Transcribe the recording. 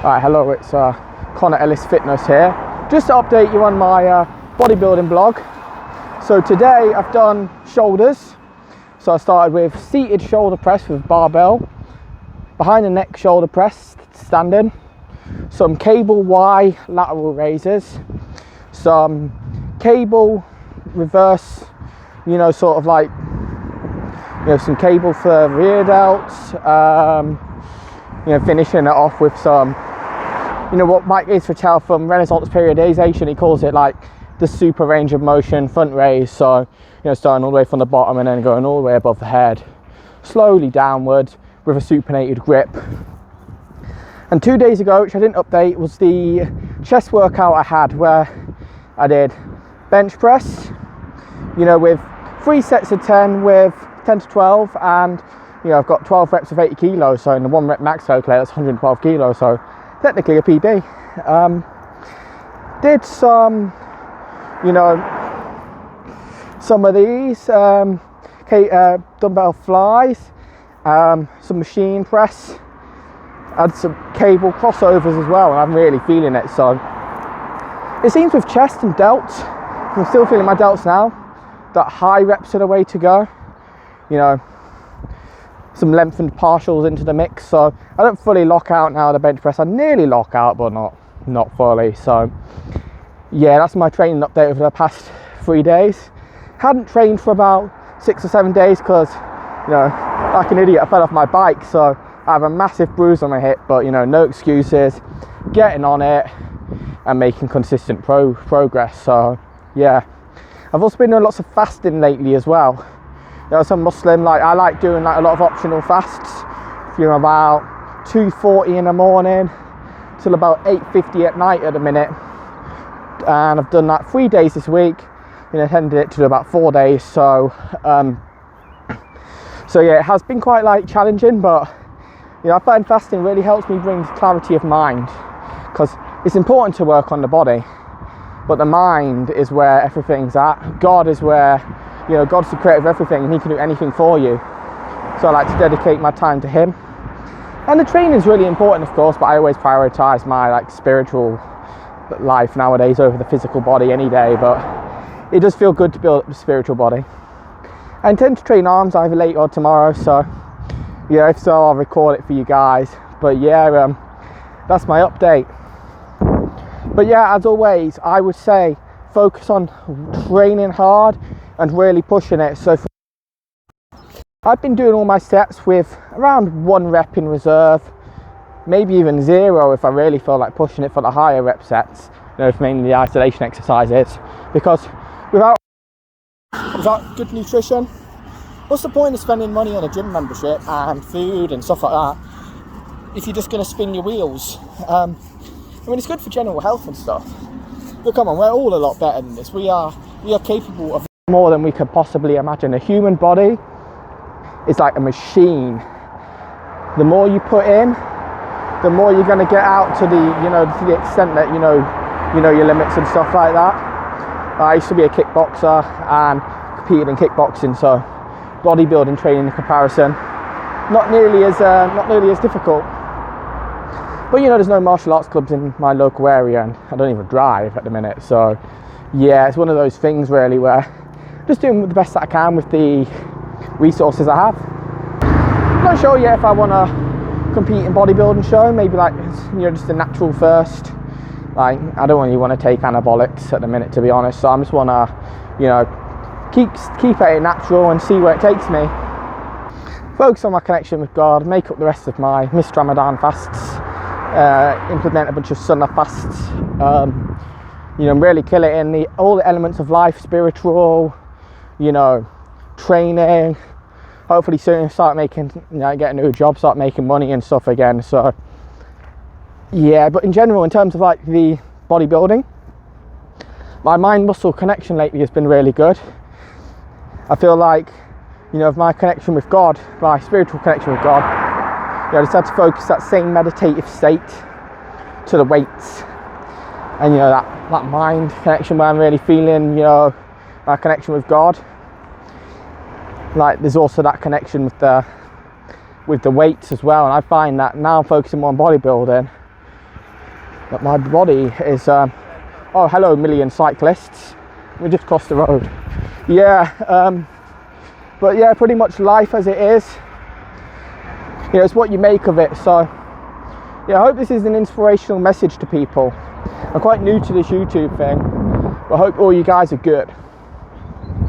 Alright, hello, it's Connor Ellis Fitness here. Just to update you on my bodybuilding blog. So today I've done shoulders. So I started with seated shoulder press with barbell, behind the neck shoulder press standing, some cable Y lateral raises, some cable reverse, sort of like, some cable for rear delts, finishing it off with some, what Mike Israel from Renaissance Periodization, he calls it like the super range of motion front raise. So, starting all the way from the bottom and then going all the way above the head, slowly downward with a supinated grip. And 2 days ago, which I didn't update, was the chest workout I had where I did bench press, with 3 sets of 10 with 10 to 12, and I've got 12 reps of 80 kilos, so in the 1 rep max calculator that's 112 kilos, so technically a PB. Did some, some of these dumbbell flies, some machine press, had some cable crossovers as well, and I'm really feeling it. So it seems with chest and delts, I'm still feeling my delts now, that high reps are the way to go. Some lengthened partials into the mix, so I don't fully lock out now the bench press. I nearly lock out, but not fully. So yeah, that's my training update over the past 3 days. Hadn't trained for about 6 or 7 days because, like an idiot, I fell off my bike, so I have a massive bruise on my hip, but no excuses, getting on it and making consistent progress. So yeah, I've also been doing lots of fasting lately as well. Some Muslim, I like doing a lot of optional fasts from about 2:40 in the morning till about 8:50 at night at the minute, and I've done that 3 days this week, intended it to do about 4 days. So yeah, it has been quite challenging, but I find fasting really helps me bring clarity of mind, because it's important to work on the body, but the mind is where everything's at. God is where, God's the creator of everything, and he can do anything for you. So I like to dedicate my time to him. And the training is really important, of course, but I always prioritize my spiritual life nowadays over the physical body any day. But it does feel good to build up the spiritual body. I intend to train arms either later or tomorrow, so if so, I'll record it for you guys. But yeah, that's my update. But yeah, as always, I would say focus on training hard and really pushing it. So I've been doing all my sets with around 1 rep in reserve, maybe even 0 if I really feel like pushing it for the higher rep sets, for mainly the isolation exercises, because without good nutrition, what's the point of spending money on a gym membership and food and stuff like that if you're just going to spin your wheels? It's good for general health and stuff, but come on, we're all a lot better than this. We are capable of more than we could possibly imagine. A human body is like a machine. The more you put in, the more you're going to get out to the extent that you know your limits and stuff like that. I used to be a kickboxer and competed in kickboxing, so bodybuilding training in comparison, not nearly as difficult. But there's no martial arts clubs in my local area, and I don't even drive at the minute. So yeah, it's one of those things really where just doing the best that I can with the resources I have. I'm not sure yet if I want to compete in bodybuilding show, maybe just a natural first. I don't really want to take anabolics at the minute, to be honest, so I just want to keep it natural and see where it takes me. Focus on my connection with God, make up the rest of my missed Ramadan fasts, implement a bunch of sunnah fasts, really kill it in all the elements of life, spiritual, training. Hopefully soon start making, get a new job, start making money and stuff again. So yeah, but in general, in terms of the bodybuilding, my mind muscle connection lately has been really good. I feel like, my connection with God, my spiritual connection with God, I just had to focus that same meditative state to the weights, and that mind connection where I'm really feeling my connection with God. There's also that connection with the weights as well, and I find that now I'm focusing more on bodybuilding, But my body is, oh, hello, million cyclists. We just crossed the road. Yeah, but yeah, pretty much life as it is. You know, it's what you make of it. So, yeah, I hope this is an inspirational message to people. I'm quite new to this YouTube thing, but I hope all you guys are good.